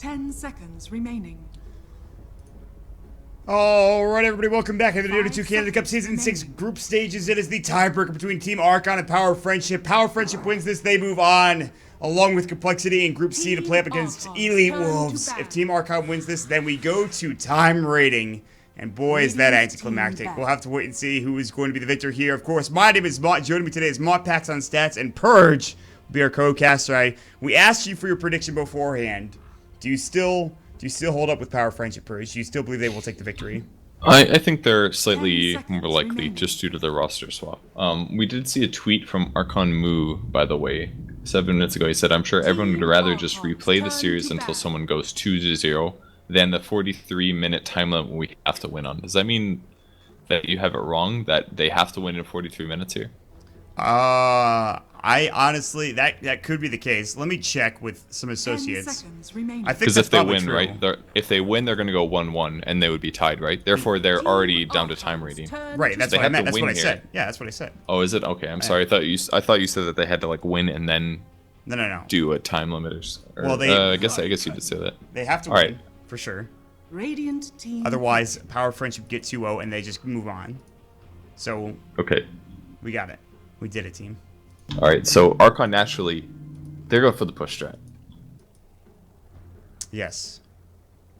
10 seconds remaining. Alright everybody, welcome back to the Dota 2 Canada Cup Season 6 group stages. It is the tiebreaker between Team Archon and Power Friendship. Power Friendship wins this, they move on, along with Complexity in Group C to play up against Elite Wolves. If Team Archon wins this, then we go to time rating. And boy, is that anticlimactic. We'll have to wait and see who is going to be the victor here. Of course, my name is Mott. Joining me today is Mott Packs on Stats, and Purge will be our co-caster. We asked you for your prediction beforehand. Do you still hold up with Power Friendship, Purge? Do you still believe they will take the victory? I think they're slightly more likely just due to the roster swap. We did see a tweet from Archon Moo, by the way, 7 minutes ago. He said, I'm sure everyone would rather just replay the series until someone goes 2-0 than the 43-minute time limit we have to win on. Does that mean that you have it wrong, that they have to win in 43 minutes here? I honestly, that could be the case. Let me check with some associates. I think because if they win, right? If they win, they're going to go 1-1, and they would be tied, right? Therefore, they're already down to time rating. Right, that's what I meant. That's what I said. Yeah, that's what I said. Oh, is it? Okay, I'm sorry. I thought you said that they had to like win and then no do a time limit or well, they. I guess you did say that. They have to All win right. for sure. Radiant team. Otherwise, Power Friendship get 2-0 and they just move on. So okay, we got it. We did it, team. All right, so Archon naturally, they're going for the push strat. Yes,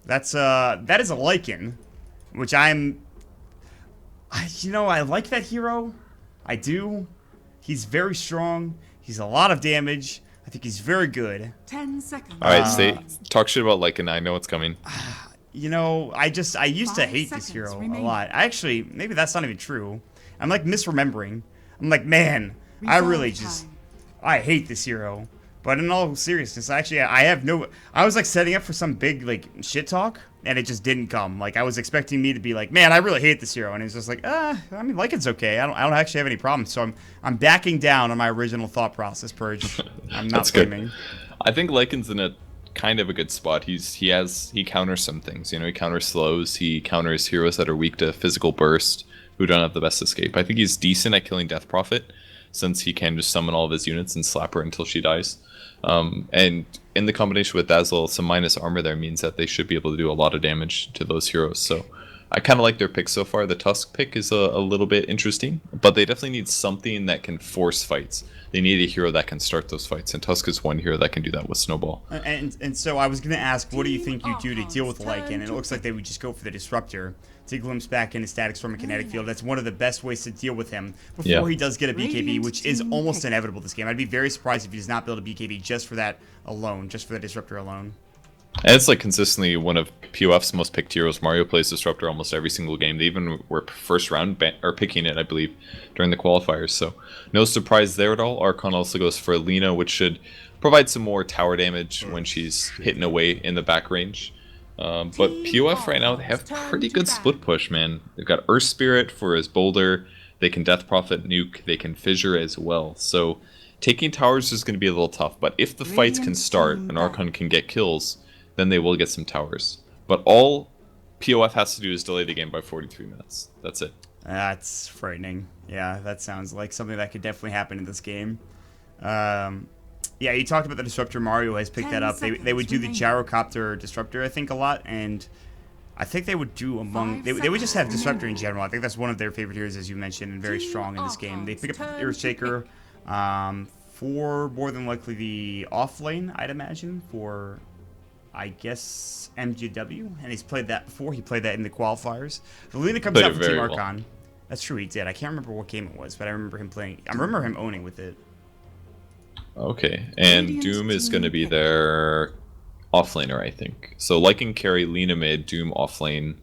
that is a Lycan, which I like that hero. I do. He's very strong. He's a lot of damage. I think he's very good. 10 seconds. All right, talk shit about Lycan. I know it's coming. You know, I used to hate this hero a lot. Maybe that's not even true. I'm like misremembering. I'm like, man, I hate this hero. But in all seriousness, actually, I was like setting up for some big like shit talk, and it just didn't come. Like I was expecting me to be like, man, I really hate this hero, and it's just like, I mean, like it's okay. I don't actually have any problems. So I'm backing down on my original thought process, Purge. I'm not blaming. I think Lycan's in a kind of a good spot. He counters some things. You know, he counters slows. He counters heroes that are weak to physical burst, who don't have the best escape. I think he's decent at killing Death Prophet, since he can just summon all of his units and slap her until she dies. And in the combination with Dazzle, some minus armor there means that they should be able to do a lot of damage to those heroes. So I kind of like their pick so far. The Tusk pick is a little bit interesting, but they definitely need something that can force fights. They need a hero that can start those fights, and Tusk is one hero that can do that with Snowball. And so I was going to ask, what do you think you do to deal with Lycan? And it looks like they would just go for the Disruptor to glimpse back into Static Storm and Kinetic Field. That's one of the best ways to deal with him before he does get a BKB, which is almost inevitable this game. I'd be very surprised if he does not build a BKB just for that alone, just for the Disruptor alone. And it's like consistently one of PoF's most picked heroes. Mario plays Disruptor almost every single game. They even were first round picking it, I believe, during the qualifiers. So no surprise there at all. Archon also goes for Lina, which should provide some more tower damage when she's hitting away in the back range. But PoF right now, they have pretty good split push, man. They've got Earth Spirit for his Boulder. They can Death Prophet nuke. They can Fissure as well. So taking towers is going to be a little tough. But if the fights can start and Archon can get kills, then they will get some towers. But all PoF has to do is delay the game by 43 minutes. That's it. That's frightening. Yeah, that sounds like something that could definitely happen in this game. Yeah, you talked about the Disruptor. Mario has picked that up. They would do the Gyrocopter Disruptor, I think, a lot. And I think they would do they would just have Disruptor in general. I think that's one of their favorite heroes, as you mentioned, and very strong in this game. They pick up Earthshaker for more than likely the off lane, I'd imagine, for I guess MGW, and he's played that before. He played that in the qualifiers. The Lina comes out for Team Archon. Well. That's true, he did. I can't remember what game it was, but I remember him playing. I remember him owning with it. Okay, and Doom is going to be their offlaner, I think. So Lycan carry, Lina mid, Doom offlane.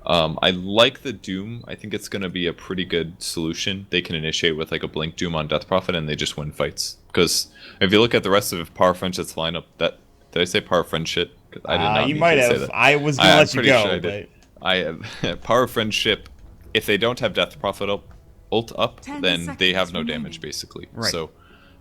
I like the Doom. I think it's going to be a pretty good solution. They can initiate with like a Blink Doom on Death Prophet, and they just win fights. Because if you look at the rest of Power Friendship's lineup, did I say Power Friendship? I did not. You might have. Say that. I was going to let you go. Sure but... I have Power Friendship. If they don't have Death Prophet ult up, then they have no damage basically. Right. So,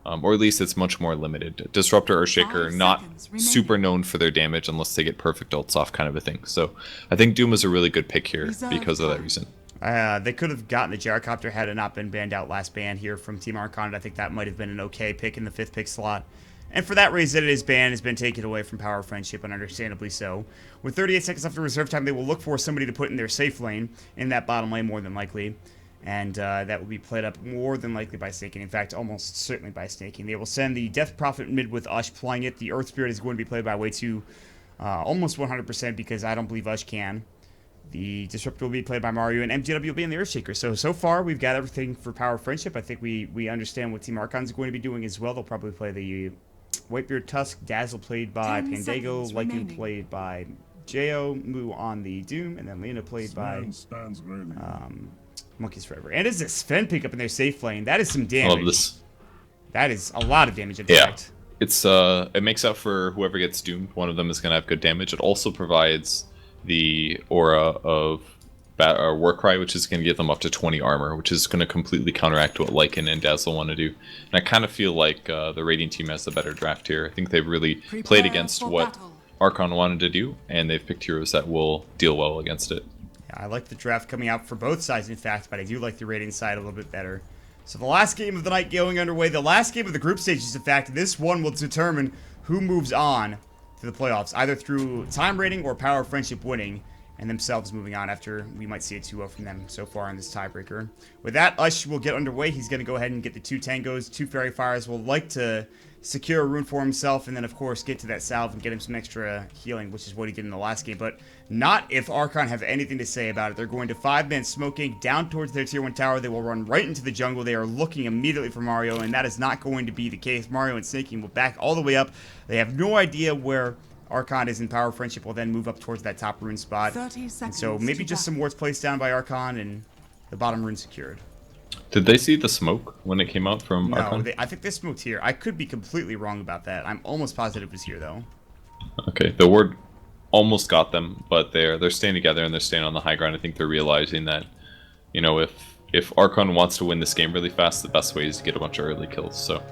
or at least it's much more limited. Disruptor or Shaker not super known for their damage unless they get perfect ults off, kind of a thing. So I think Doom is a really good pick here because of that reason. They could have gotten the Gyrocopter had it not been banned out last ban here from Team Archon. I think that might have been an okay pick in the 5th pick slot. And for that reason, his ban has been taken away from Power of Friendship, and understandably so. With 38 seconds left of reserve time, they will look for somebody to put in their safe lane, in that bottom lane more than likely. And that will be played up more than likely by snaking. In fact, almost certainly by snaking. They will send the Death Prophet mid with Ush playing it. The Earth Spirit is going to be played by way 2 almost 100% because I don't believe Ush can. The Disruptor will be played by Mario, and MGW will be in the Earthshaker. So far, we've got everything for Power of Friendship. I think we understand what Team Archon is going to be doing as well. They'll probably play the Whitebeard Tusk, Dazzle played by Pandago, Lycan played by Jo, Moo on the Doom, and then Lena played by Monkeys Forever. And is this Sven pick up in their safe lane? That is some damage. Love this. That is a lot of damage, in fact. It's it makes up for whoever gets doomed. One of them is gonna have good damage. It also provides the aura of Warcry, which is going to give them up to 20 armor, which is going to completely counteract what Lycan and Dazzle want to do. And I kind of feel like the Radiant team has the better draft here. I think they've really played against what Archon wanted to do, and they've picked heroes that will deal well against it. Yeah, I like the draft coming out for both sides, in fact, but I do like the Radiant side a little bit better. So the last game of the night going underway, the last game of the group stages, in fact, this one will determine who moves on to the playoffs, either through time rating or Power of Friendship winning, and themselves moving on after we might see a 2-0 from them so far in this tiebreaker. With that, Ush will get underway. He's going to go ahead and get the 2 tangos, 2 fairy fires. Will like to secure a rune for himself, and then, of course, get to that salve and get him some extra healing, which is what he did in the last game. But not if Archon have anything to say about it. They're going to 5-man smoking down towards their tier 1 tower. They will run right into the jungle. They are looking immediately for Mario, and that is not going to be the case. Mario and Snaking will back all the way up. They have no idea where Archon is in Power of Friendship, will then move up towards that top rune spot. 30 seconds and so maybe just some wards placed down by Archon and the bottom rune secured. Did they see the smoke when it came out from Archon? No, I think they smoked here. I could be completely wrong about that. I'm almost positive it was here, though. Okay, the ward almost got them, but they're staying together and they're staying on the high ground. I think they're realizing that, you know, if Archon wants to win this game really fast, the best way is to get a bunch of early kills. So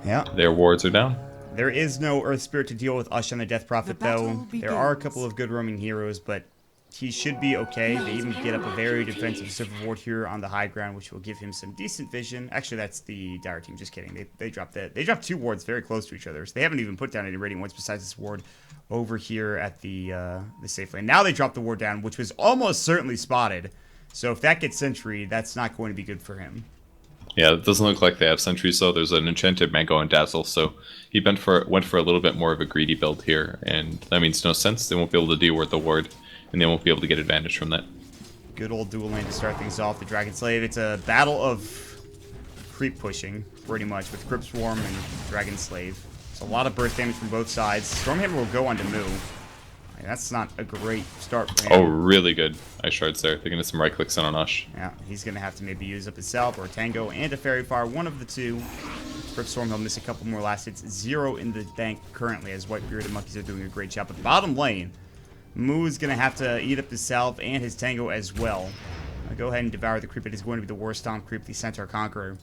yeah, their wards are down. There is no Earth Spirit to deal with Ush on the Death Prophet, though. There are a couple of good roaming heroes, but he should be okay. They even get up a very defensive silver ward here on the high ground, which will give him some decent vision. Actually, that's the Dire team. Just kidding. They dropped that. They dropped 2 wards very close to each other, so they haven't even put down any Radiant wards besides this ward over here at the safe lane. Now they dropped the ward down, which was almost certainly spotted. So if that gets sentry, that's not going to be good for him. Yeah, it doesn't look like they have sentries, though. There's an enchanted Mango and Dazzle, so he went for a little bit more of a greedy build here, and that makes no sense. They won't be able to deal with the ward, and they won't be able to get advantage from that. Good old dual lane to start things off. The Dragon Slave. It's a battle of creep pushing, pretty much, with Crypt Swarm and Dragon Slave. It's a lot of burst damage from both sides. Stormhammer will go on to Moo. That's not a great start for him. Oh, really good ice shards there. They're going to some right clicks in on Ush. Yeah, he's going to have to maybe use up his Salve or a Tango and a Fairy Fire, one of the two. Crypt Storm, he'll miss a couple more last hits. 0 in the bank currently, as Whitebeard and Monkeys are doing a great job. But bottom lane, Moo is going to have to eat up his Salve and his Tango as well. Go ahead and devour the creep. It is going to be the War Stomp creep, the Centaur Conqueror.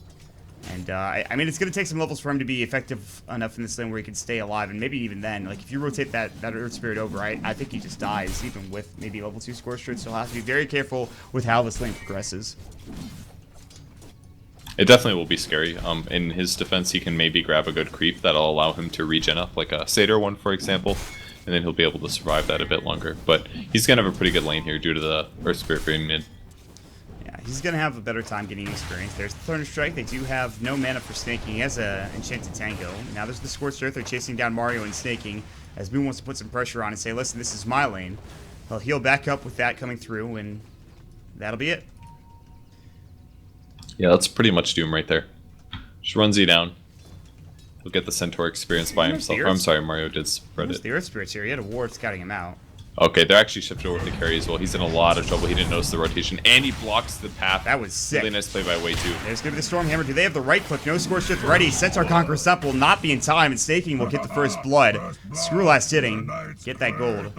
And, I mean, it's going to take some levels for him to be effective enough in this lane where he can stay alive. And maybe even then, like, if you rotate that Earth Spirit over, I think he just dies, even with maybe level 2 Scorched Earth. So he'll have to be very careful with how this lane progresses. It definitely will be scary. In his defense, he can maybe grab a good creep that'll allow him to regen up, like a Satyr one, for example. And then he'll be able to survive that a bit longer. But he's going to have a pretty good lane here due to the Earth Spirit being mid. He's going to have a better time getting experience. There's the Thunder Strike. They do have no mana for Snaking. He has a Enchanted Tango. Now there's the Scorched Earth. They're chasing down Mario and Snaking as Moon wants to put some pressure on and say, listen, this is my lane. He'll heal back up with that coming through, and that'll be it. Yeah, that's pretty much Doom right there. Just runs you down. He'll get the Centaur experience by himself. I'm sorry, Mario did spread it. The Earth Spirits here. He had a ward scouting him out. Okay, they're actually shifted over to the carry as well. He's in a lot of trouble. He didn't notice the rotation, and he blocks the path. That was sick. Really nice play by Way 2. There's going to be the Stormhammer. Do they have the right click? No Scorched Earth ready. Centaur Conqueror's up will not be in time, and Snaking will get the first blood. Screw last hitting. Get that gold.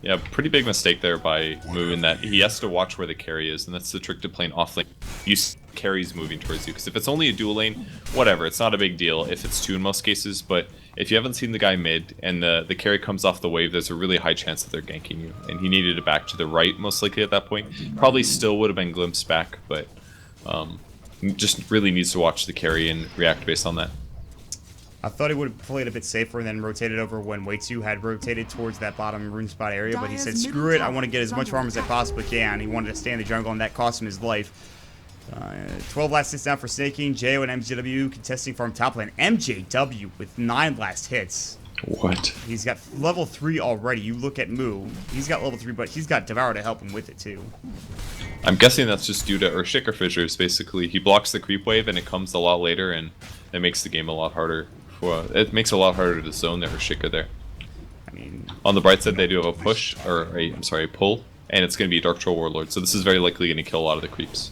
Yeah, pretty big mistake there by Moo in that he has to watch where the carry is, and that's the trick to playing off lane. You see carries moving towards you, because if it's only a dual lane, whatever, it's not a big deal if it's 2 in most cases, but if you haven't seen the guy mid and the carry comes off the wave, there's a really high chance that they're ganking you, and he needed it back to the right most likely at that point. Probably still would have been glimpsed back, but just really needs to watch the carry and react based on that. I thought he would have played a bit safer and then rotated over when Wei-2 had rotated towards that bottom rune spot area, but he said, screw it, I want to get as much farm as I possibly can. He wanted to stay in the jungle, and that cost him his life. 12 last hits down for Snaking. Jo and MJW contesting farm top lane. MJW with 9 last hits. What? He's got level 3 already. You look at Moo. He's got level 3, but he's got Devour to help him with it, too. I'm guessing that's just due to Urshiker fissures, basically. He blocks the creep wave, and it comes a lot later, and it makes the game a lot harder. It makes it a lot harder to zone the Urshiker there. I mean, on the bright side, they do have a push, or a pull, and it's going to be Dark Troll Warlord, so this is very likely going to kill a lot of the creeps.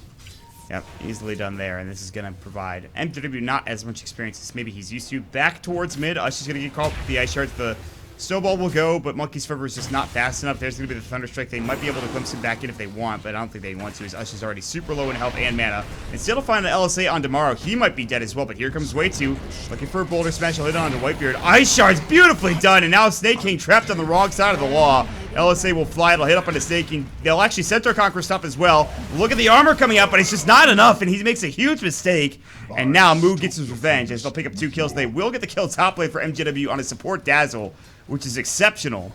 Yep, easily done there, and this is going to provide MJW not as much experience as maybe he's used to. Back towards mid, Ush is going to get caught with the Ice Shards. The Snowball will go, but Monkey's Forever is just not fast enough. There's going to be the Thunderstrike. They might be able to glimpse him back in if they want, but I don't think they want to, as Ush is already super low in health and mana. And still to find an LSA on tomorrow. He might be dead as well, but here comes Wei-2, looking for a Boulder Smash. He'll hit on to Whitebeard. Ice Shards, beautifully done, and now Snake King trapped on the wrong side of the wall. LSA will fly, it'll hit up on the Snake King. They'll actually Centaur Conqueror stuff as well. Look at the armor coming up, but it's just not enough, and he makes a huge mistake. And now Moo gets his revenge, as they'll pick up 2 kills. They will get the kill top lane for MJW on a support Dazzle, which is exceptional,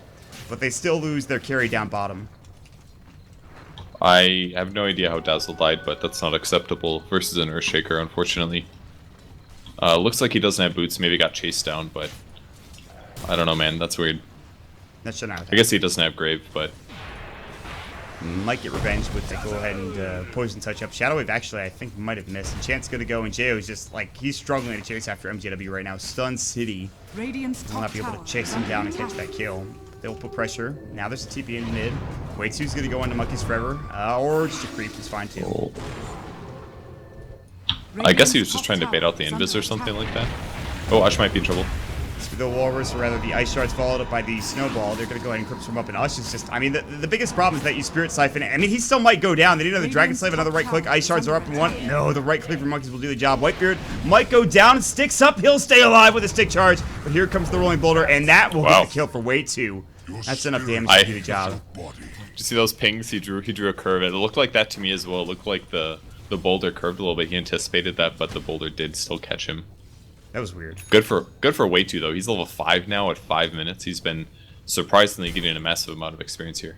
but they still lose their carry down bottom. I have no idea how Dazzle died, but that's not acceptable versus an Earthshaker, unfortunately. Looks like he doesn't have boots, maybe got chased down, but I don't know, man, that's weird. That should not. I guess he doesn't have Grave, but might get revenge with the go ahead and poison touch up. Shadow Wave actually I think might have missed. And Chance gonna go, and Jo is just like he's struggling to chase after MJW right now. Stun City. Radiant's Will not be able to chase him down and catch that kill. They'll put pressure. Now there's a TP in mid. Wei-2's gonna go into Monkeys Forever, or just a creep is fine too. oh. I guess he was just trying to bait out the Invis or something like that. Oh, Ush might be in trouble. The Walrus, or rather the Ice Shards, followed up by the Snowball. They're going to go ahead and crypt from up, and Ush is just, I mean, the biggest problem is that you Spirit Siphon. I mean, he still might go down. They need another Dragon Slave, another right click. Ice Shards are up in 1. No, the right click from Monkeys will do the job. Whitebeard might go down, sticks up. He'll stay alive with a stick charge, but here comes the Rolling Boulder, and that will get the kill for Wei-2. That's enough damage to do the job. Did you see those pings? He drew a curve. It looked like that to me as well. It looked like the boulder curved a little bit. He anticipated that, but the boulder did still catch him. That was weird. Good for Wei-2 though. He's level 5 now at 5 minutes. He's been surprisingly getting a massive amount of experience here.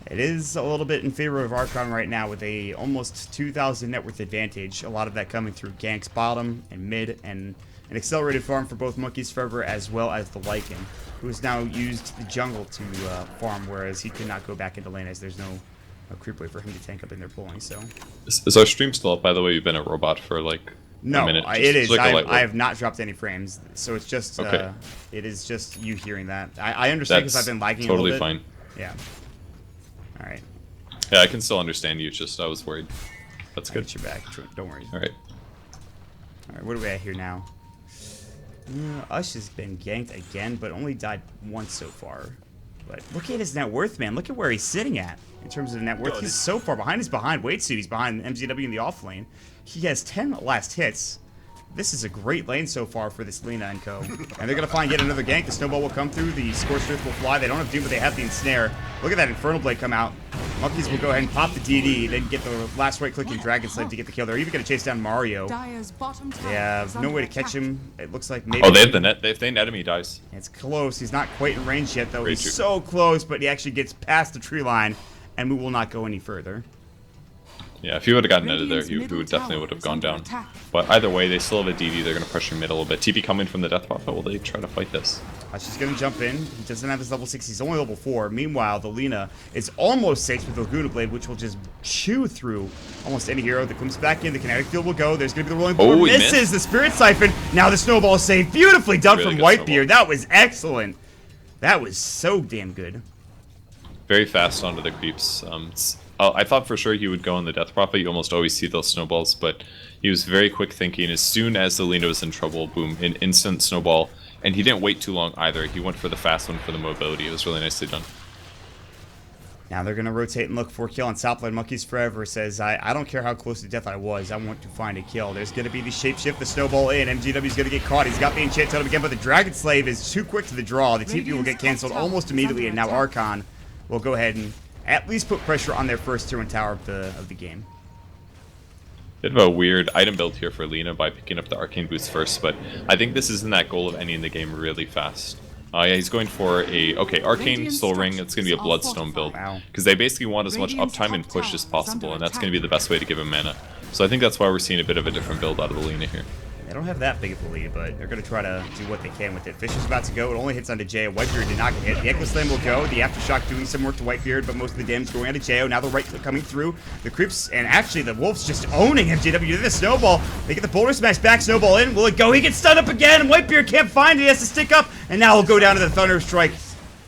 It is a little bit in favor of Archon right now with a almost 2,000 net worth advantage. A lot of that coming through ganks bottom and mid, and an accelerated farm for both Monkeys Forever as well as the Lycan, who has now used the jungle to farm, whereas he could not go back into lane as there's no creep wave for him to tank up in there pulling. So is our stream still up? By the way, you've been a robot for like no, a minute. It is. Like I have not dropped any frames, so it's just okay. It is just you hearing that. I understand because I've been lagging totally a little bit. Fine. Yeah. All right. Yeah, I can still understand you. It's just I was worried. That's good. Get you back. Don't worry. All right. All right. What are we at here now? Ush has been ganked again, but only died once so far. But look at his net worth, man. Look at where he's sitting at in terms of the net worth. He's so far behind. He's behind Wei-2. He's behind MZW in the off lane. He has 10 last hits. This is a great lane so far for this Lina and co. And they're going to find yet another gank. The Snowball will come through. The Scorched Earth will fly. They don't have Doom, but they have the Ensnare. Look at that Infernal Blade come out. Monkeys will go ahead and pop the DD, then get the last right click in Dragon Slave to get the kill. They're even going to chase down Mario. Yeah, no way to catch him. It looks like maybe... Oh, they have the net. If they net him, he dies. It's close. He's not quite in range yet, though. Great He's so close, but he actually gets past the tree line, and we will not go any further. Yeah, if he would have gotten netted there, he would definitely would have gone down. But either way, they still have a DD. They're going to pressure mid a little bit. TP coming from the Death Prophet. Will they try to fight this? She's going to jump in. He doesn't have his level 6. He's only level 4. Meanwhile, the Lina is almost 6 with the Laguna Blade, which will just chew through almost any hero that comes back in. The kinetic field will go. There's going to be the rolling board. Misses the Spirit Siphon. Now the Snowball is saved. Beautifully done from Whitebeard. That was excellent. That was so damn good. Very fast onto the creeps. I thought for sure he would go on the Death Prophet. You almost always see those snowballs, but he was very quick thinking. As soon as the Lina was in trouble, boom, an instant snowball. And he didn't wait too long either. He went for the fast one for the mobility. It was really nicely done. Now they're going to rotate and look for a kill on top lane. Monkeys Forever says, I don't care how close to death I was. I want to find a kill. There's going to be the shapeshift, the snowball in. MGW's going to get caught. He's got the enchant totem again, but the Dragon Slave is too quick to the draw. The TP will get canceled almost immediately, and now Archon will go ahead and at least put pressure on their first tier 1 tower of the game. Bit of a weird item build here for Lina by picking up the Arcane Boost first, but I think this is in that goal of ending the game really fast. Yeah, he's going for a, okay, Arcane, Soul Ring, it's going to be a Bloodstone build. Wow. Because they basically want as much uptime and push as possible, and that's going to be the best way to give him mana. So I think that's why we're seeing a bit of a different build out of the Lina here. They don't have that big of a lead, but they're going to try to do what they can with it. Fisher's about to go. It only hits onto Jayo. Whitebeard did not get hit. The Echo Slam will go. The Aftershock doing some work to Whitebeard, but most of the damage going onto Jayo. Now the right click coming through. The Creeps, and actually the Wolves just owning MJW to the Snowball. They get the Boulder Smash back. Snowball in. Will it go? He gets stunned up again. Whitebeard can't find it. He has to stick up, and now he'll go down to the Thunder Strike.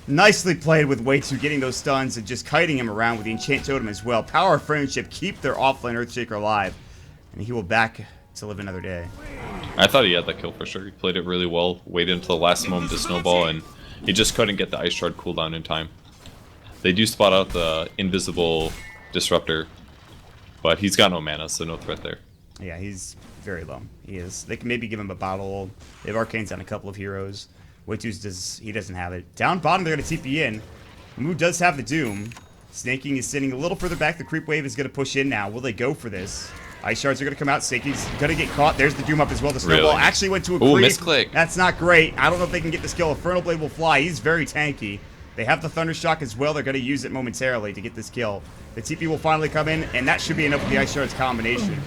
Nicely played with Way2 getting those stuns and just kiting him around with the Enchant Totem as well. Power of Friendship, keep their offlane Earthshaker alive, and he will back to live another day. I thought he had that kill for sure. He played it really well, waited until the last moment to snowball, and he just couldn't get the Ice Shard cooldown in time. They do spot out the invisible disruptor, but he's got no mana, so no threat there. Yeah, he's very low. He is. They can maybe give him a bottle. They have Arcanes on a couple of heroes. He doesn't have it. Down bottom, they're going to TP in. Moo does have the Doom. Snaking is sitting a little further back. The creep wave is going to push in now. Will they go for this? Ice Shards are going to come out. Snaking's going to get caught. There's the Doom up as well. The Snowball actually went to a creep. Misclick. That's not great. I don't know if they can get the skill. Infernal Blade will fly. He's very tanky. They have the Thundershock as well. They're going to use it momentarily to get this kill. The TP will finally come in, and that should be enough with the Ice Shards combination.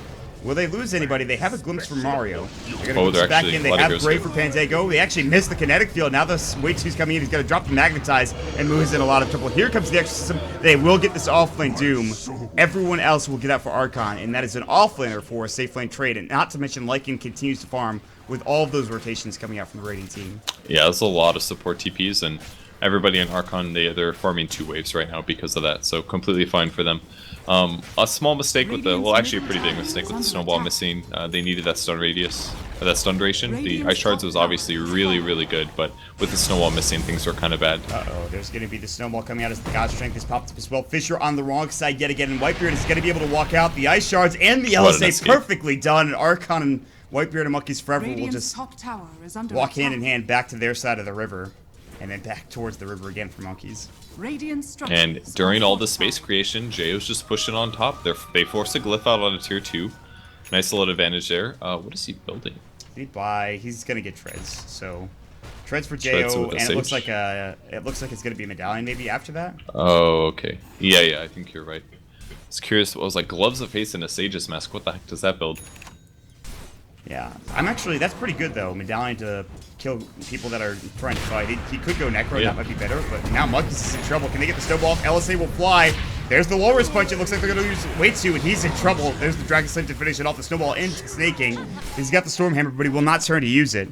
Will they lose anybody? They have a glimpse from Mario. They're going to glimpse back in. They have Brave for Pandago. They actually missed the kinetic field. Now the Way2's coming in. He's going to drop the Magnetize and moves in a lot of trouble. Here comes the Exorcism. They will get this offlane Doom. Everyone else will get out for Archon, and that is an offlaner for a safe lane trade. And not to mention, Lycan continues to farm with all of those rotations coming out from the raiding team. Yeah, there's a lot of support TPs, and everybody in Archon, they're farming 2 waves right now because of that, so completely fine for them. A small mistake with the, well, actually a pretty big mistake with the Snowball missing. They needed that stun radius, that stun duration. The Ice Shards was obviously really, really good, but with the Snowball missing, things were kind of bad. Uh-oh, there's going to be the Snowball coming out as the God Strength is popped up as well. Fisher on the wrong side yet again, and Whitebeard is going to be able to walk out. The Ice Shards and the LSA perfectly done, and Archon and Whitebeard and Monkeys Forever will just walk hand in hand back to their side of the river, and then back towards the river again for Monkeys. And during all the space creation, Jayo's just pushing on top. They force a glyph out on a tier 2. Nice little advantage there. What is he building? He's gonna get treads. So treads for Jayo, and it looks like it's gonna be a medallion maybe after that. Oh, okay. Yeah, I think you're right. I was curious. I was like, gloves of face and a Sage's mask. What the heck does that build? Yeah, that's pretty good though. Medallion to kill people that are trying to fight. He could go Necro, that might be better, but now Monkeys is in trouble. Can they get the Snowball? LSA will fly. There's the Walrus Punch. It looks like they're going to use Way2, and he's in trouble. There's the Dragon Slam to finish it off. The Snowball into Snaking. He's got the Stormhammer, but he will not turn to use it.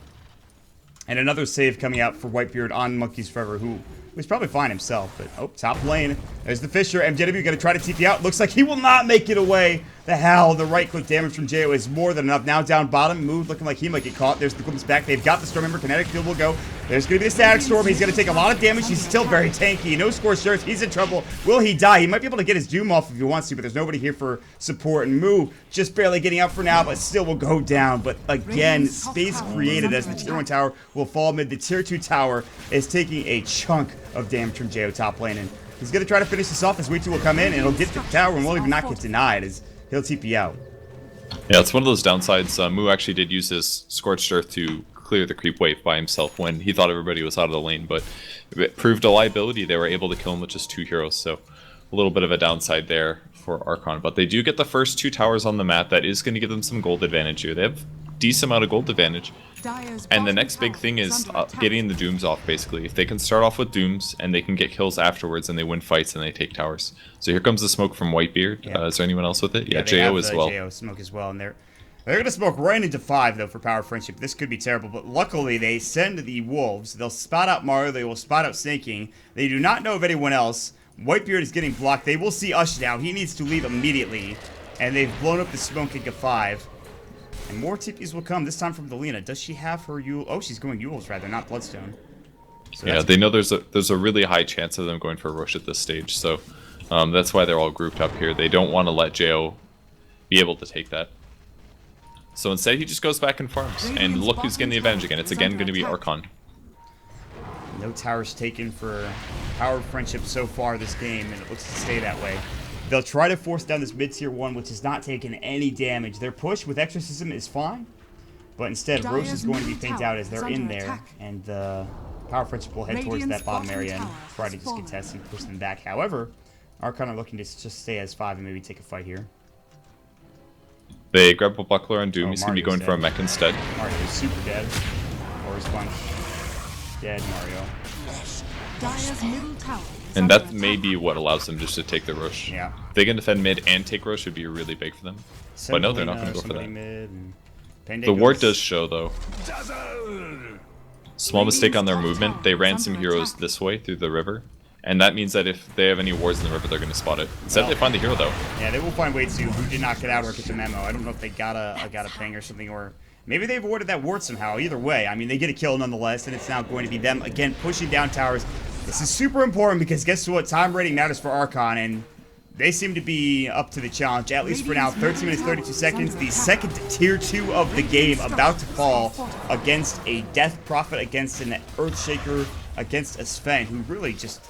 And another save coming out for Whitebeard on Monkeys Forever, who was probably fine himself, but oh, top lane. There's the Fisher. MJW going to try to TP out. Looks like he will not make it away. The Howl, the right-click damage from Jayo is more than enough. Now down bottom, Mood looking like he might get caught. There's the glimpse back. They've got the Stormhammer. Kinetic Field will go. There's going to be a Static Storm. He's going to take a lot of damage. He's still very tanky. No Scorched Earth. He's in trouble. Will he die? He might be able to get his Doom off if he wants to, but there's nobody here for support. And Moo just barely getting out for now, but still will go down. But again, space created as the Tier 1 tower will fall mid. The Tier 2 tower is taking a chunk of damage from Jayo top lane, and he's going to try to finish this off as Way2 will come in, and it'll get the tower and won't even not get denied as he'll TP out. Yeah, it's one of those downsides. Moo actually did use his Scorched Earth to clear the creep wave by himself when he thought everybody was out of the lane, but it proved a liability. They were able to kill him with just 2 heroes, so a little bit of a downside there for Archon. But they do get the first 2 towers on the map. That is going to give them some gold advantage here. They have a decent amount of gold advantage. And the next big thing is getting the Dooms off, basically. If they can start off with Dooms, and they can get kills afterwards, and they win fights, and they take towers. So here comes the smoke from Whitebeard. Yep. Is there anyone else with it? Yeah, Jayo as well. Jayo smoke as well, and they're going to smoke right into 5, though, for Power of Friendship. This could be terrible, but luckily they send the Wolves. They'll spot out Mario. They will spot out Snaking. They do not know of anyone else. Whitebeard is getting blocked. They will see Ush now. He needs to leave immediately, and they've blown up the smoke into 5. And more TPs will come, this time from the Lina. Does she have her Yule? Oh, she's going Yules, rather, not Bloodstone. So yeah, they know there's a really high chance of them going for a rush at this stage, so that's why they're all grouped up here. They don't want to let Jayo be able to take that. So instead, he just goes back and farms. And look who's getting the advantage again. It's again going to be Archon. No towers taken for Power of Friendship so far this game, and it looks to stay that way. They'll try to force down this mid-tier 1, which is not taking any damage. Their push with Exorcism is fine, but instead, Roche is going to be pinked out as they're in there, and the Power Friendship will head towards that bottom area and try to just contest and push them back. However, Archon are looking to just stay as 5 and maybe take a fight here. They grab a Buckler on Doom. Oh, He's going to be Mario's going for a dead. mech instead. Mario's super dead. Or his bunch. Dead Mario. Dire's middle tower is And under that may attack. be what allows them just to take the Roche. Yeah. If they can defend mid and take Roche, would be really big for them. But no, they're not going to go for Somebody that. mid and The ward Pandago's- does show, though. Small mistake on their movement. They ran some heroes this way through the river. And that means that if they have any wards in the river, they're going to spot it. Instead, they find the hero, though. Yeah, they will find way to. Who did not get out or get the memo? I don't know if they got a ping or something, or maybe they avoided that ward somehow. Either way, I mean, they get a kill nonetheless, and it's now going to be them again pushing down towers. This is super important because guess what? Time rating matters for Archon, and they seem to be up to the challenge, at least for now. 13 minutes, 32 seconds. The second tier 2 of the game about to fall against a Death Prophet, against an Earthshaker, against a Sven, who really just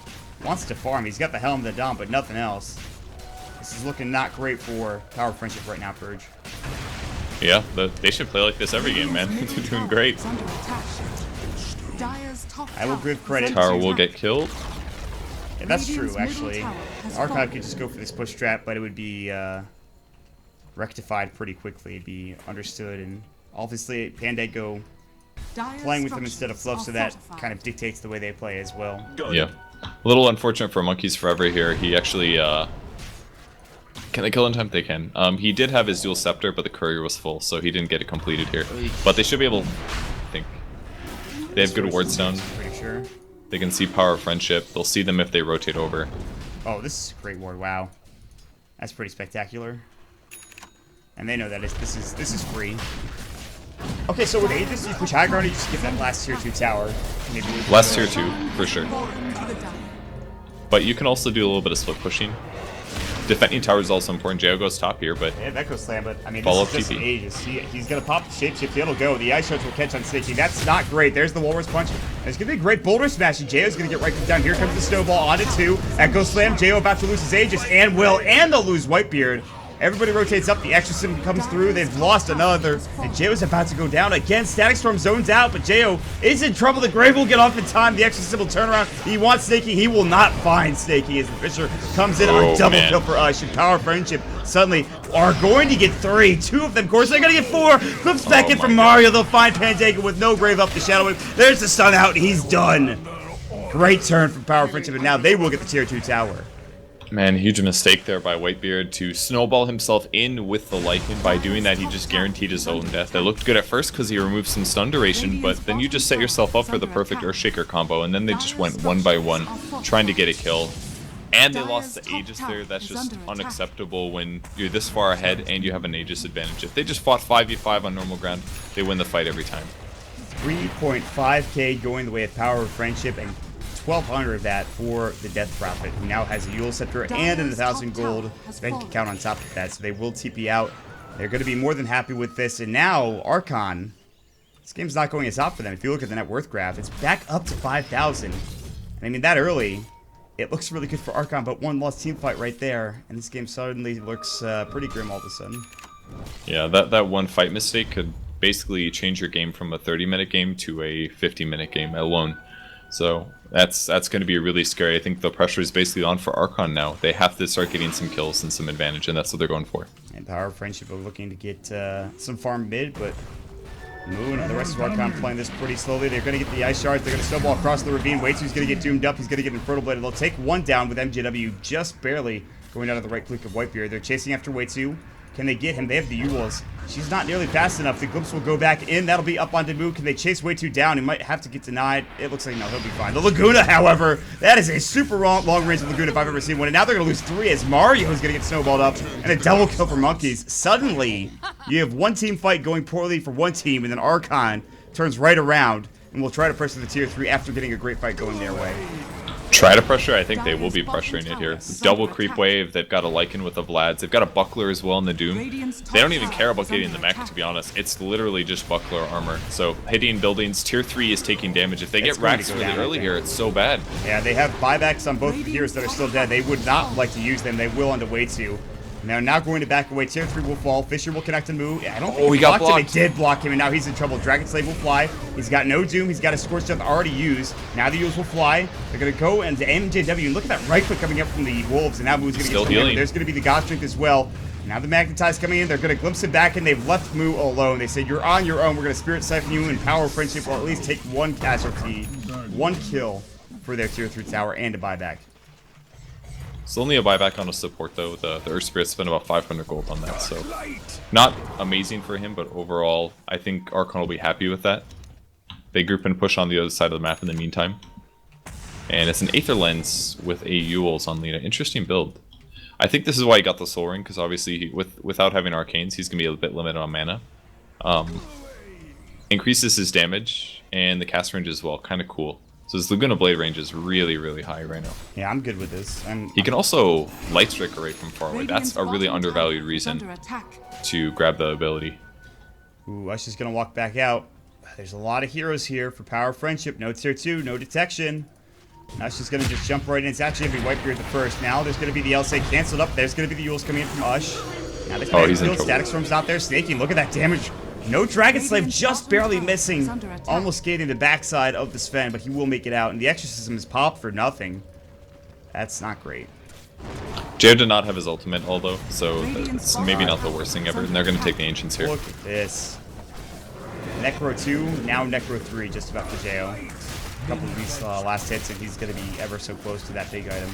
wants to farm. He's got the Helm of the Dawn, but nothing else. This is looking not great for Power Friendship right now, Purge. Yeah, they should play like this every game, man. They're doing great. Is under attack. Dire's top I will tower give is credit under Tower will attack. get killed. Yeah, that's Radiant's true, middle actually. tower has Archive fallen. could just go for this push trap, but it would be rectified pretty quickly. It'd be understood, and obviously Pandago Dire's playing with them instead of Fluff, structures so that are fortified. kind of dictates the way they play as well. Yeah. A little unfortunate for Monkeys Forever here. He actually, can they kill in time? They can. He did have his dual scepter, but the courier was full, so he didn't get it completed here. But they should be able, I think. They have good wards down. Pretty sure. They can see Power of Friendship. They'll see them if they rotate over. Oh, this is a great ward. Wow, that's pretty spectacular. And they know that this is free. Okay, so with Aegis, you push high ground, you just give that last tier 2 tower. Maybe we can Last go- tier 2, for sure. Fallen to the dire. But you can also do a little bit of split pushing. Defending tower is also important. Jail goes top here, but Yeah, Echo Slam, but I mean, Follow this is just TP. Aegis. He's gonna pop the shapeshift, it'll go. The ice shards will catch on Snaky. That's not great. There's the Walrus Punch. And it's gonna be a great boulder smash, and Jayo's gonna get right down. Here comes the snowball onto 2. Echo Slam, Jayo about to lose his Aegis, and they'll lose Whitebeard. Everybody rotates up, the Exorcism comes through, they've lost another, and Jayo's about to go down again. Static Storm zones out, but Jayo is in trouble. The Grave will get off in time, the Exorcism will turn around. He wants Snaky, he will not find Snaky as the Fisher comes in on Oh, a double man. kill for Ush, and Power Friendship suddenly are going to get 3. 2 of them, of course, they're gonna get 4. Flips back in my from God. Mario, they'll find Pandago with no Grave up the Shadow Wave. There's the stun out, and he's done. Great turn from Power Friendship, and now they will get the tier 2 tower. man, huge mistake there by Whitebeard to snowball himself in with the Lycan. By doing that, he just guaranteed his own death. It looked good at first because he removed some stun duration, but then you just set yourself up for the perfect Earthshaker combo, and then they just went one by one, trying to get a kill. And they lost the Aegis there. That's just unacceptable when you're this far ahead and you have an Aegis advantage. If they just fought 5v5 on normal ground, they win the fight every time. 3.5k going the way of Power of Friendship, and 1,200 of that for the Death Prophet, who now has a Yule Scepter and a 1,000 gold bank account on top of that, so they will TP out. They're going to be more than happy with this, and now Archon, this game's not going as hot for them. If you look at the net worth graph, it's back up to 5,000. And I mean, that early, it looks really good for Archon, but one lost team fight right there, and this game suddenly looks pretty grim all of a sudden. Yeah, that one fight mistake could basically change your game from a 30-minute game to a 50-minute game alone. So that's going to be really scary. I think the pressure is basically on for Archon now. They have to start getting some kills and some advantage, and that's what they're going for. And Power of Friendship are looking to get some farm mid, but Moon and the rest of Archon playing this pretty slowly. They're going to get the Ice Shards. They're going to snowball across the ravine. Waitsu's going to get doomed up. He's going to get Infernal Blade. They'll take one down with MJW just barely going out of the right click of Whitebeard. They're chasing after Waitsu. Can they get him? They have the U-Wolves. She's not nearly fast enough. The Glimpse will go back in. That'll be up onto Moon. Can they chase way too down? He might have to get denied. It looks like no, he'll be fine. The Laguna, however, that is a super long-range Laguna if I've ever seen one. And now they're going to lose 3 as Mario is going to get snowballed up. And a double kill for Monkeys. Suddenly, you have one team fight going poorly for one team, and then Archon turns right around and will try to press to the tier 3 after getting a great fight going their way. Try to pressure. I think they will be pressuring it here. Double creep wave. They've got a Lycan with the Vlads. They've got a Buckler as well in the Doom. They don't even care about getting the mech, to be honest. It's literally just Buckler armor. So hitting buildings. Tier 3 is taking damage. If they get racks really early here, it's so bad. Yeah, they have buybacks on both heroes that are still dead. They would not like to use them. They will on the way to. They're now going to back away. Tier 3 will fall. Fisher will connect and move. I don't think he got blocked. They did block him, and now he's in trouble. Dragon Slave will fly. He's got no Doom. He's got a Scorched Earth already used. Now the Eels will fly. They're going to go into MJW. And look at that right foot coming up from the Wolves. And now Moo's going to get healing. There's going to be the God Strength as well. Now the Magnetize coming in. They're going to glimpse him back, and they've left Moo alone. They say, you're on your own. We're going to Spirit Siphon you, and Power of Friendship will at least take one casualty, one kill for their Tier 3 tower, and a buyback. It's only a buyback on a support though. The Earth Spirit spent about 500 gold on that, so not amazing for him, but overall I think Archon will be happy with that. They group and push on the other side of the map in the meantime. And it's an Aether Lens with a Euls on Lina. Interesting build. I think this is why he got the Soul Ring, because obviously without having Arcanes, he's going to be a bit limited on mana. Increases his damage and the cast range as well, kind of cool. So his Laguna Blade range is really, really high right now. Yeah, I'm good with this. He can also Light Strike array from far away. That's a really undervalued reason to grab the ability. Ooh, Ush is going to walk back out. There's a lot of heroes here for Power of Friendship. No Tier 2, no detection. Ush is going to just jump right in. It's actually going to be Whitebeard the first. Now there's going to be the LSA canceled up. There's going to be the Yules coming in from Ush. Now he's in trouble. Static Storm's out there snaking. Look at that damage. No Dragon Slave, just barely missing. Almost getting the backside of the Sven, but he will make it out. And the Exorcism is popped for nothing. That's not great. Jared did not have his ultimate, although, so it's maybe not the worst thing ever. And they're going to take the Ancients here. Look at this. Necro 2, now Necro 3, just about for Jo. A couple of these last hits, and he's going to be ever so close to that big item.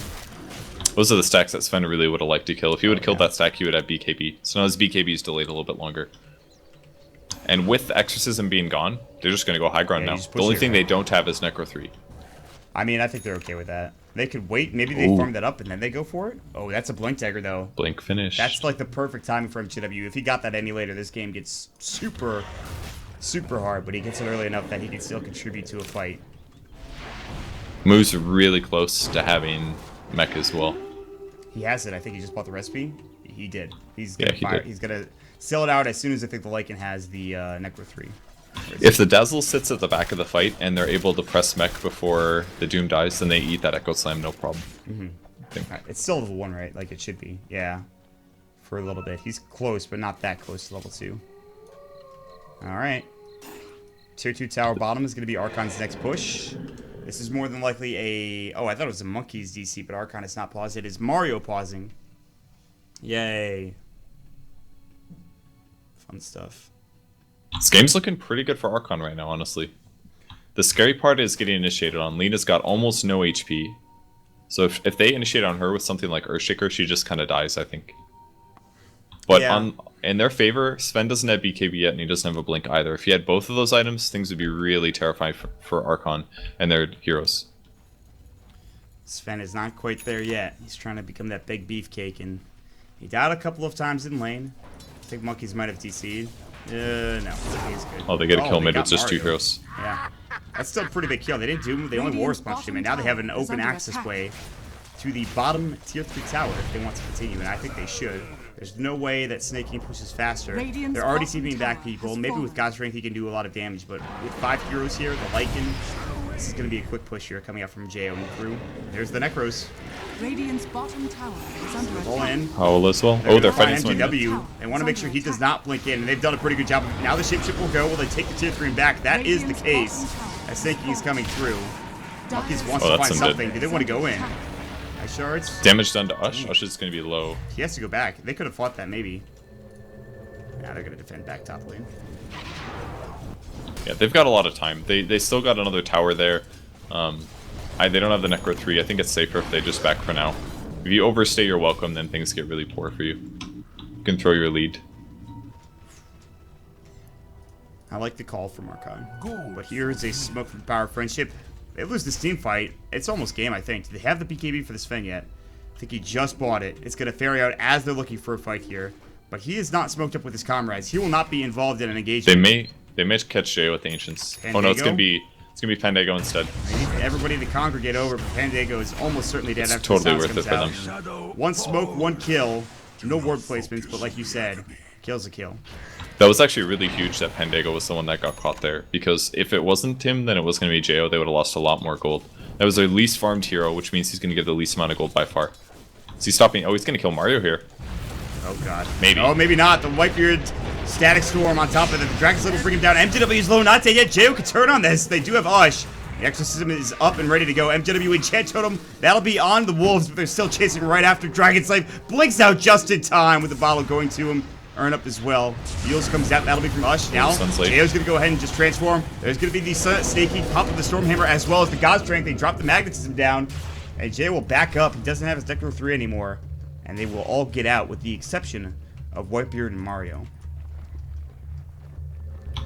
Those are the stacks that Sven really would have liked to kill. If he would have killed that stack, he would have BKB. So now his BKB is delayed a little bit longer. And with the Exorcism being gone, they're just going to go high ground now. The only thing they don't have is Necro 3. I mean, I think they're okay with that. They could wait. Maybe they farm that up and then they go for it. Oh, that's a Blink Dagger, though. Blink finish. That's like the perfect timing for MJW. If he got that any later, this game gets super, super hard. But he gets it early enough that he can still contribute to a fight. Moo's really close to having mech as well. He has it. I think he just bought the recipe. He did. He's gonna fire. He's gonna sell it out as soon as I think the Lycan has the Necro 3. If the Dazzle sits at the back of the fight and they're able to press mech before the Doom dies, then they eat that Echo Slam, no problem. Right, it's still level 1, right? Like it should be. Yeah. For a little bit. He's close, but not that close to level 2. Alright. Tier 2 tower bottom is going to be Archon's next push. This is more than likely a... Oh, I thought it was a Monkey's DC, but Archon is not paused. It is Mario pausing. Yay. Fun stuff. This game's looking pretty good for Archon right now, honestly. The scary part is getting initiated on. Lina's got almost no HP. So if they initiate on her with something like Earthshaker, she just kind of dies, I think. But in their favor, Sven doesn't have BKB yet, and he doesn't have a Blink either. If he had both of those items, things would be really terrifying for Archon and their heroes. Sven is not quite there yet. He's trying to become that big beefcake, and he died a couple of times in lane. I think Monkeys might have DC'd. No, he's good. Oh, they get a kill mid with just 2 heroes. Yeah. That's still a pretty big kill. They didn't do him. They only Wars punched him, and now they have an open access way to the bottom tier 3 tower if they want to continue, and I think they should. There's no way that Snaking pushes faster. They're already TPing back people. Maybe with God's Strength he can do a lot of damage, but with 5 heroes here, the Lycan, this is going to be a quick push here coming out from Jo and through. There's the Necros. Radiant's bottom tower is under attack. All in. Howl as well. Oh, they're fighting MJW. They want to make sure he does not blink in, and they've done a pretty good job. Now the Shapeship will go. Will they take the tier 3 back? That is the case. As Snaking is coming through. Monkeys wants to find something. They didn't want to go in. Ice shards. Damage done to Ush. Ush is going to be low. He has to go back. They could have fought that maybe. Now they're going to defend back top lane. Yeah, they've got a lot of time. They still got another tower there. They don't have the Necro 3. I think it's safer if they just back for now. If you overstay your welcome, then things get really poor for you. You can throw your lead. I like the call from Archon. But here is a smoke from Power of Friendship. They lose this team fight. It's almost game, I think. Do they have the BKB for the Sven yet? I think he just bought it. It's going to ferry out as they're looking for a fight here. But he is not smoked up with his comrades. He will not be involved in an engagement. They may catch Jay with the Ancients. Oh no, it's gonna be It's going to be Pandago instead. I need everybody to congregate over, but Pandago is almost certainly dead It's after totally the worth sounds it for comes them. out. One smoke, one kill. No ward placements, but like you said, kill's a kill. That was actually really huge that Pandago was the one that got caught there, because if it wasn't him, then it was going to be Jo. They would have lost a lot more gold. That was their least farmed hero, which means he's going to get the least amount of gold by far. Is he stopping? Oh, he's going to kill Mario here. Oh god. Maybe. Oh, maybe not. The Whitebeard Static Storm on top of it. The Dragon Slave will bring him down. MJW is low, not dead yet. Jo could turn on this. They do have Ush. The Exorcism is up and ready to go. MJW Enchant Totem. That'll be on the Wolves, but they're still chasing right after Dragon Slave. Blinks out just in time with the bottle going to him. Earn up as well. Heals comes out. That'll be from Ush. Now, Jo's going to go ahead and just transform. There's going to be the Snaky pop of the Stormhammer as well as the God Strength. They drop the Magnetism down. And Jo will back up. He doesn't have his Necro 3 anymore. And they will all get out with the exception of Whitebeard and Mario.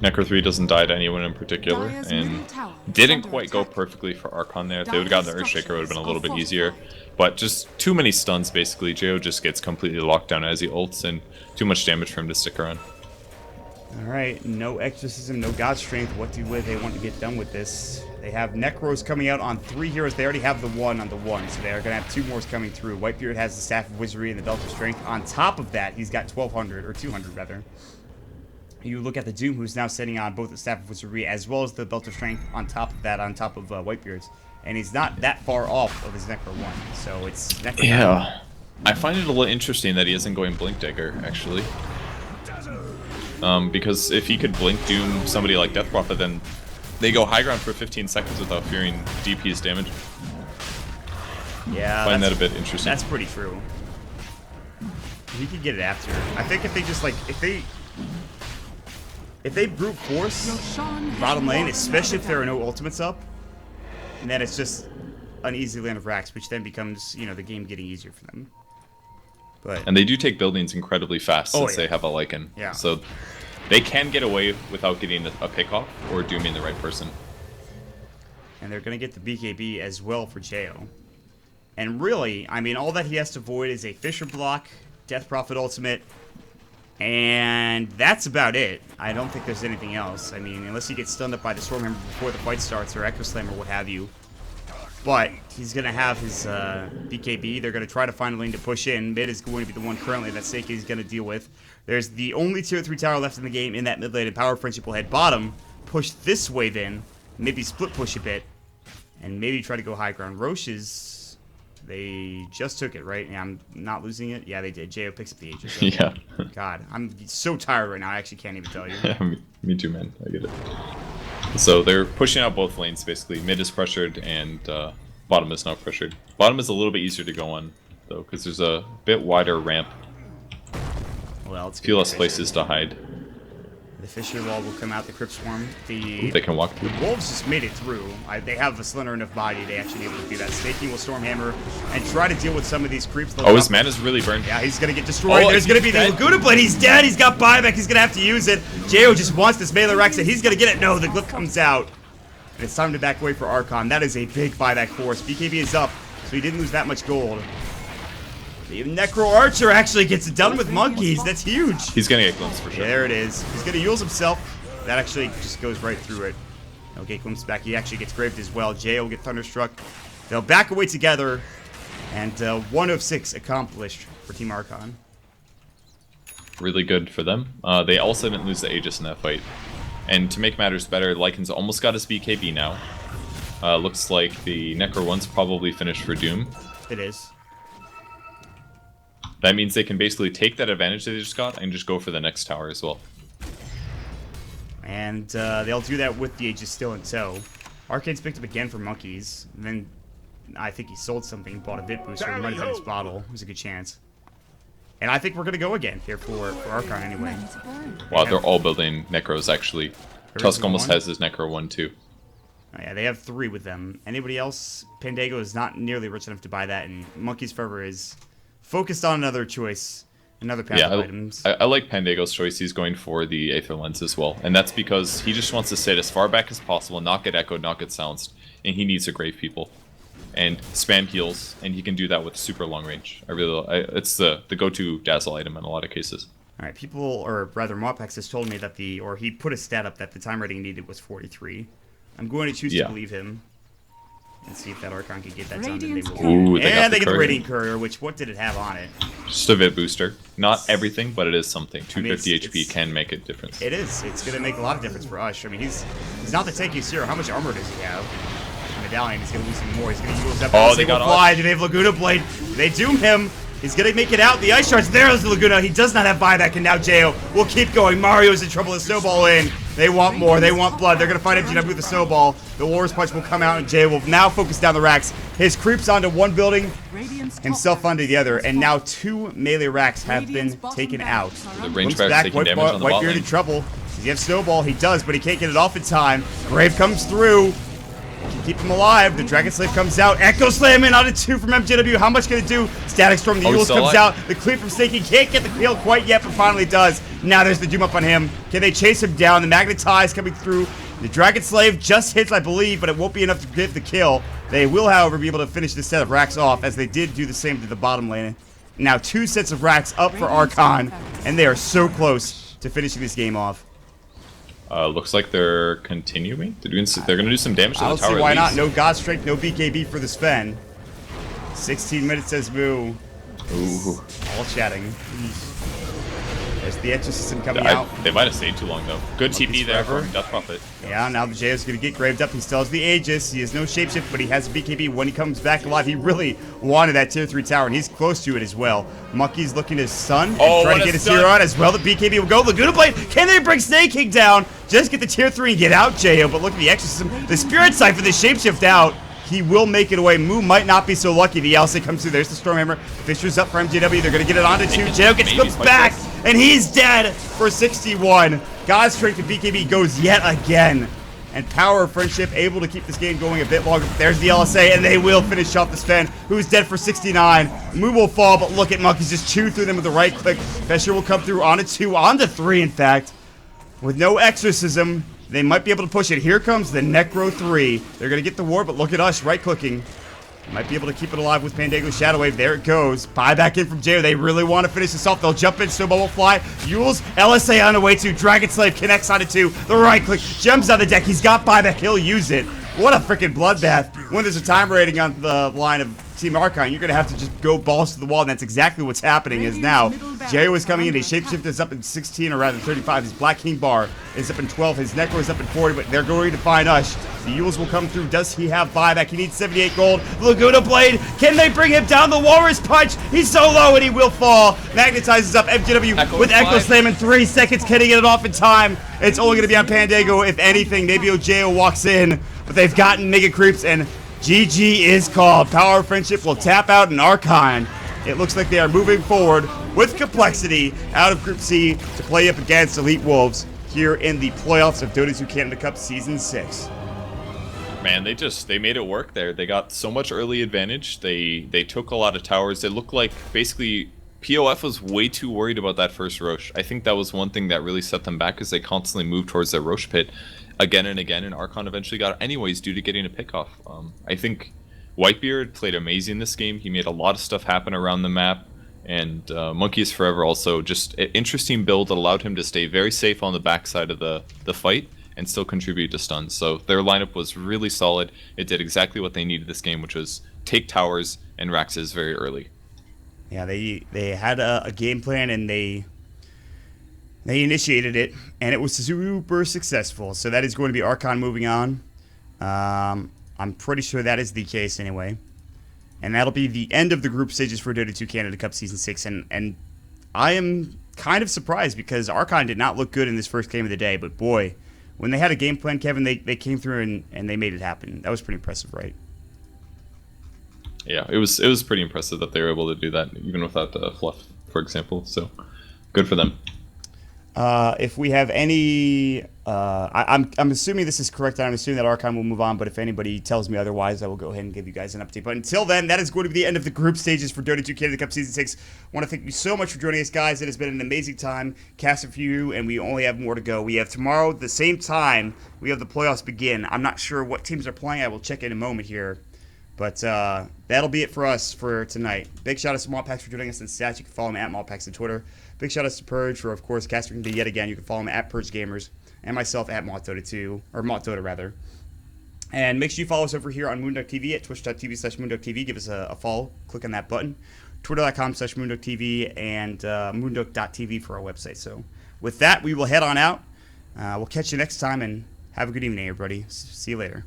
Necro 3 doesn't die to anyone in particular, Dire's and middle tower is didn't under quite go attack. perfectly for Archon there. If they would have gotten the Earthshaker, it would have been a little bit Structures easier. are fortified. But just too many stuns, basically. Jo just gets completely locked down as he ults, and too much damage for him to stick around. Alright, no Exorcism, no God Strength. What do they want to get done with this? They have Necros coming out on 3 heroes. They already have the 1 on the 1, so they are going to have 2 more coming through. Whitebeard has the Staff of Wizardry and the Belt of Strength. On top of that, he's got 1,200, or 200 rather. You look at the Doom, who's now sitting on both the Staff of Wizardry as well as the Belt of Strength on top of that, on top of Whitebeard's. And he's not that far off of his Necro 1, so it's Necro. Yeah. I find it a little interesting that he isn't going Blink Dagger, actually. Because if he could Blink Doom somebody like Death Prophet, then they go high ground for 15 seconds without fearing DP's damage. Yeah, I find that a bit interesting. That's pretty true. He could get it after. I think if they just like, if they brute force Roshan has bottom lane, won especially if there are another no ultimates up, and then it's just an easy land of racks, which then becomes, you know, the game getting easier for them. But And they do take buildings incredibly fast since yeah. they have a Lycan. Yeah. So they can get away without getting a pick off or dooming the right person. and they're gonna get the BKB as well for Jo. And really, I mean, all that he has to avoid is a Fisher block, Death Prophet ultimate, and that's about it. I don't think there's anything else. I mean, unless he gets stunned up by the Stormhammer before the fight starts, or Echo Slam, or what have you. But he's going to have his BKB. They're going to try to find a lane to push in. Mid is going to be the one currently that Seiki is going to deal with. There's the only tier 3 tower left in the game in that mid lane, and Power Friendship will head bottom, push this wave in, maybe split push a bit, and maybe try to go high ground. Roche's, they just took it, right? Yeah, I'm not losing it. Yeah, they did. Jo picks up the Aegis. Yeah. God, I'm so tired right now, I actually can't even tell you. Me too, man. I get it. So they're pushing out both lanes, basically. Mid is pressured, and bottom is not pressured. Bottom is a little bit easier to go on, though, because there's a bit wider ramp. Well, it's Few less places to hide. The Fisher Wall will come out, the Crypt Swarm. The They can walk through. Wolves just made it through. They have a slender enough body to actually be able to do that. Snaking will Stormhammer and try to deal with some of these creeps. Oh, his mana's really burned. Yeah, he's going to get destroyed. Oh, There's going to be the dead. Laguna Blade. He's dead. He's got buyback. He's going to have to use it. Jo just wants this melee Rex, and he's going to get it. No, the Glyph comes out. And it's time to back away for Archon. That is a big buyback force. BKB is up, so he didn't lose that much gold. The Necro Archer actually gets it done with monkeys. That's huge. He's gonna get glimpsed for sure. There it is. He's going to use himself. That actually just goes right through it. Okay, glimpse back. He actually gets graved as well. Jay will get thunderstruck. They'll back away together. And 1 of 6 accomplished for Team Archon. Really good for them. They also didn't lose the Aegis in that fight. And to make matters better, Lycan's almost got his BKB now. Looks like the Necro 1's probably finished for Doom. It is. That means they can basically take that advantage that they just got and just go for the next tower as well. And they'll do that with the Aegis still in tow. Arcane's picked up again for monkeys. And then I think he sold something, bought a bit booster, and might have had his bottle. There's a good chance. And I think we're going to go again here for Archon anyway. Ready to burn. Wow, they're all building Necros actually. Tusk almost one? has his Necro 1 too. Oh, yeah, they have 3 with them. Anybody else? Pandago is not nearly rich enough to buy that, and Monkeys Forever is focused on another choice, another path Yeah, of items. I like Pandago's choice. He's going for the Aether Lens as well. And that's because he just wants to sit as far back as possible, not get echoed, not get silenced. And he needs to Grave People. And spam heals, and he can do that with super long range. It's the go-to dazzle item in a lot of cases. All right, people, or rather, Mopax has told me that he put a stat up that the time rating needed was 43. I'm going to choose to Yeah. believe him. And see if that Archon can get that done. And they Radiant's will. courier. Ooh, they got And the they get the courier. Radiant Courier, which, what did it have on it? Just a bit booster. Not everything, but it is something. I mean, 250 HP it's- can make a difference. It is. It's going to make a lot of difference for Ush. I mean, he's not the tankiest hero. How much armor does he have? Medallion, he's going to lose some more. He's going to use up. Oh, they got fly. Do they have Laguna Blade? They doom him. He's going to make it out. The Ice Shards. There's the Laguna. He does not have buyback, and now Jo will keep going. Mario's in trouble. The snowball in. They want more. They want blood. They're going to fight MGW with the snowball. The Warriors Punch will come out, and Jay will now focus down the racks. His creeps onto one building, Radiant's top himself barracks onto the other, has and now fallen. 2 melee racks have Radiant's been bottom taken out. barracks are The under range Looks barracks taking damage on the bot Whitebeard in lane. trouble. Does he have snowball? He does, but he can't get it off in time. Grave comes through. Can keep him alive. The Dragon Slave comes out. Echo Slam in onto 2 from MJW. How much can it do? Static Storm. The Oh, Eagles still comes alive. out. The clear from Snake. He can't get the kill quite yet, but finally does. Now there's the doom up on him. Can they chase him down? The Magnetize coming through. The Dragon Slave just hits, I believe, but it won't be enough to get the kill. They will, however, be able to finish this set of racks off, as they did do the same to the bottom lane. Now 2 sets of racks up for Archon, and they are so close to finishing this game off. Looks like they're continuing. They're going to do some damage to I the don't tower. see why at not. least. No God Strength, no BKB for the Sven. 16 minutes says Moo. Ooh. All chatting. There's the Exorcism coming out. They might have stayed too long though. Good TP there forever. from Death Prophet. Yeah, now the JS is going to get graved up. He still has the Aegis. He has no shapeshift, but he has BKB. When he comes back alive, he really wanted that tier 3 tower, and he's close to it as well. Monkey's looking to stun and Oh, try what to a get his stun. hero out as well. The BKB will go. Laguna Blade. Can they bring Snake King down? Just get the tier 3 and get out, Jo. But look at the Exorcism. The Spirit Siphon, the shapeshift out. He will make it away. Moo might not be so lucky. The Alcid comes through. There's the Stormhammer. Fisher's up for MJW. They're going to get it onto 2. Jo gets maybe flipped fight back, this. and he's dead for 61. God's Strength and BKB goes yet again. And Power of Friendship able to keep this game going a bit longer. There's the LSA, and they will finish off the Sven, who's dead for 69. Moo will fall, but look at Monkeys just chew through them with the right click. Fisher will come through onto 2, onto 3, in fact. With no Exorcism, they might be able to push it. Here comes the Necro 3. They're going to get the ward, but look at us right-clicking. Might be able to keep it alive with Pandago's Shadow Wave. There it goes. Buy back in from Jo. They really want to finish this off. They'll jump in. Snowball will fly. Yules, LSA on the way to. Dragon Slave connects onto 2. The right click. Jumps on the deck. He's got buyback. He'll use it. What a freaking bloodbath. When there's a time rating on the line of Team Archon, you're going to have to just go balls to the wall, and that's exactly what's happening is now. Jo is coming in. His shapeshift is up in 16, or rather 35. His Black King bar is up in 12. His Necro is up in 40, but they're going to find Ush. The Yules will come through. Does he have buyback? He needs 78 gold. Laguna Blade. Can they bring him down? The Walrus Punch. He's so low, and he will fall. Magnetizes up MJW Echo with Echo fly. Slam in 3 seconds. Can he get it off in time? It's only going to be on Pandago. If anything, maybe OJO walks in, but they've gotten Mega Creeps, and GG is called. Power of Friendship will tap out an Archon. It looks like they are moving forward with complexity out of Group C to play up against Elite Wolves here in the playoffs of Dota 2 Canada Cup Season 6. Man, they made it work there. They got so much early advantage. They took a lot of towers. It looked like basically PoF was way too worried about that first Roche. I think that was one thing that really set them back, is they constantly moved towards their Roche pit again and again, and Archon eventually got it anyways due to getting a pick off. I think Whitebeard played amazing this game. He made a lot of stuff happen around the map, and Monkey is Forever also just an interesting build that allowed him to stay very safe on the backside of the fight and still contribute to stuns. So their lineup was really solid. It did exactly what they needed this game, which was take towers and Raxes very early. Yeah, they had a game plan, and they initiated it, and it was super successful. So that is going to be Archon moving on. I'm pretty sure that is the case anyway. And that'll be the end of the group stages for Dota 2 Canada Cup Season 6. And I am kind of surprised because Archon did not look good in this first game of the day. But boy, when they had a game plan, Kevin, they came through and they made it happen. That was pretty impressive, right? Yeah, it was pretty impressive that they were able to do that, even without the fluff, for example. So good for them. If we have any, I'm assuming this is correct. I'm assuming that Archon will move on, but if anybody tells me otherwise, I will go ahead and give you guys an update. But until then, that is going to be the end of the group stages for Dota 2 Canada Cup Season 6. I want to thank you so much for joining us, guys. It has been an amazing time casting for you, and we only have more to go. We have tomorrow, at the same time, we have the playoffs begin. I'm not sure what teams are playing. I will check in a moment here. But that'll be it for us for tonight. Big shout out to Malpax for joining us on stats. You can follow him at Malpax on Twitter. Big shout out to Purge for, of course, casting yet again. You can follow him at Purge Gamers, and myself at MottDota2, or MottDota rather. And make sure you follow us over here on moonducktv at twitch.tv/moonducktv. Give us a follow. Click on that button. Twitter.com/moonducktv and moonduck.tv for our website. So with that, we will head on out. We'll catch you next time, and have a good evening, everybody. See you later.